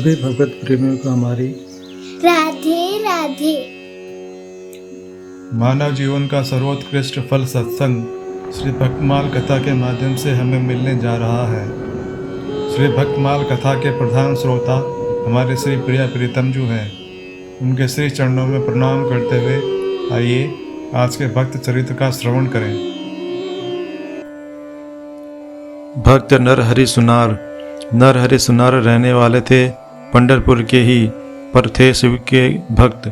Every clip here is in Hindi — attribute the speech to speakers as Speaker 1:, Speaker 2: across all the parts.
Speaker 1: सभी भगवत प्रेमियों को हमारी
Speaker 2: राधे राधे।
Speaker 1: मानव जीवन का सर्वोत्कृष्ट फल सत्संग श्री भक्तमाल कथा के माध्यम से हमें मिलने जा रहा है। श्री भक्तमाल कथा के प्रधान श्रोता हमारे श्री प्रिया प्रीतम जी हैं। उनके श्री चरणों में प्रणाम करते हुए आइए आज के भक्त चरित्र का श्रवण करें। भक्त नरहरि सुनार रहने वाले थे। पंढरपुर के ही पर थे शिव के भक्त।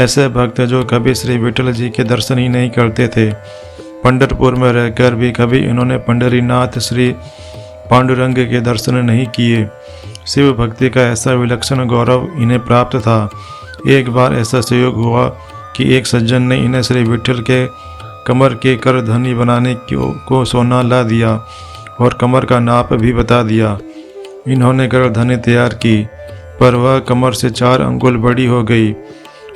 Speaker 1: ऐसे भक्त जो कभी श्री विठल जी के दर्शन ही नहीं करते थे। पंढरपुर में रहकर भी कभी इन्होंने पंढरीनाथ श्री पांडुरंग के दर्शन नहीं किए। शिव भक्ति का ऐसा विलक्षण गौरव इन्हें प्राप्त था। एक बार ऐसा संयोग हुआ कि एक सज्जन ने इन्हें श्री विठल के कमर के करधनी बनाने को सोना ला दिया और कमर का नाप भी बता दिया। इन्होंने करधनी तैयार की, पर वह कमर से 4 अंगुल बड़ी हो गई।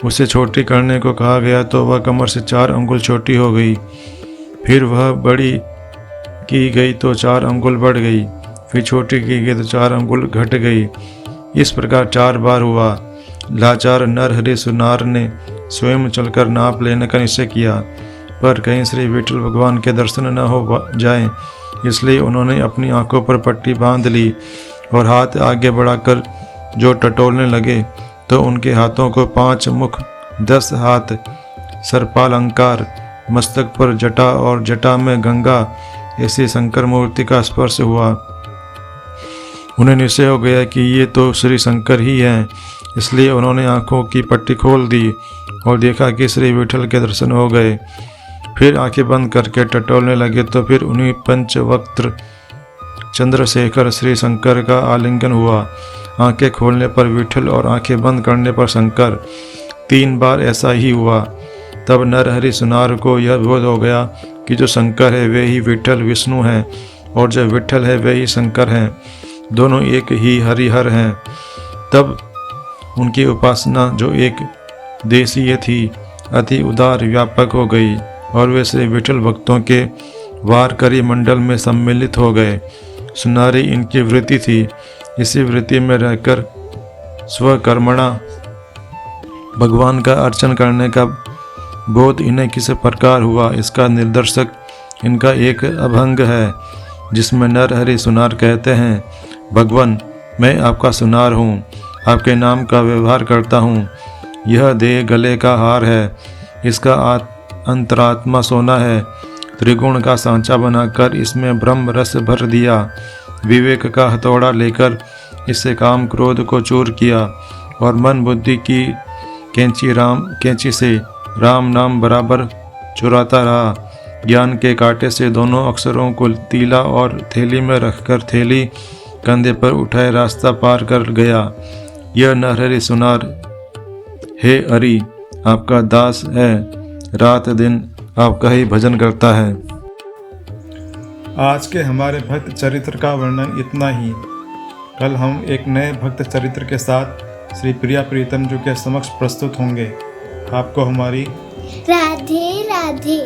Speaker 1: उसे छोटी करने को कहा गया तो वह कमर से 4 अंगुल छोटी हो गई। फिर वह बड़ी की गई तो 4 अंगुल बढ़ गई। फिर छोटी की गई तो 4 अंगुल घट गई। इस प्रकार 4 बार हुआ। लाचार नरहरि सुनार ने स्वयं चलकर नाप लेने का निश्चय किया, पर कहीं श्री विठल भगवान के दर्शन न हो जाएं, इसलिए उन्होंने अपनी आंखों पर पट्टी बांध ली और हाथ आगे बढ़ाकर जो टटोलने लगे तो उनके हाथों को 5 मुख 10 हाथ सर्पालंकार, मस्तक पर जटा और जटा में गंगा ऐसी शंकर मूर्ति का स्पर्श हुआ। उन्हें निश्चय हो गया कि ये तो श्री शंकर ही हैं, इसलिए उन्होंने आंखों की पट्टी खोल दी और देखा कि श्री विठल के दर्शन हो गए। फिर आंखें बंद करके टटोलने लगे तो फिर उन्हीं पंचवक्त्र चंद्रशेखर श्री शंकर का आलिंगन हुआ। आंखें खोलने पर विठल और आंखें बंद करने पर शंकर। 3 बार ऐसा ही हुआ। तब नरहरि सुनार को यह बोध हो गया कि जो शंकर है वे ही विठल विष्णु हैं और जो विठल है वे ही शंकर हैं, दोनों एक ही हरिहर हैं। तब उनकी उपासना जो एक देशीय थी अति उदार व्यापक हो गई और वे श्री विठल भक्तों के वारकरी मंडल में सम्मिलित हो गए। सुनारी इनकी वृत्ति थी। इसी वृत्ति में रहकर स्वकर्मणा भगवान का अर्चन करने का बोध इन्हें किस प्रकार हुआ, इसका निर्दर्शक इनका एक अभंग है, जिसमें नरहरि सुनार कहते हैं, भगवान मैं आपका सुनार हूँ, आपके नाम का व्यवहार करता हूँ। यह देह गले का हार है, इसका अंतरात्मा सोना है। त्रिगुण का सांचा बनाकर इसमें ब्रह्म रस भर दिया। विवेक का हथौड़ा लेकर इससे काम क्रोध को चूर किया और मन बुद्धि की कैंची से राम नाम बराबर चुराता रहा। ज्ञान के कांटे से दोनों अक्षरों को तीला और थैली में रखकर थैली कंधे पर उठाए रास्ता पार कर गया। यह नरहरि सुनार हे हरि आपका दास है, रात दिन आपका ही भजन करता है। आज के हमारे भक्त चरित्र का वर्णन इतना ही। कल हम एक नए भक्त चरित्र के साथ श्री प्रिया प्रीतम जी के समक्ष प्रस्तुत होंगे। आपको हमारी
Speaker 2: राधे राधे।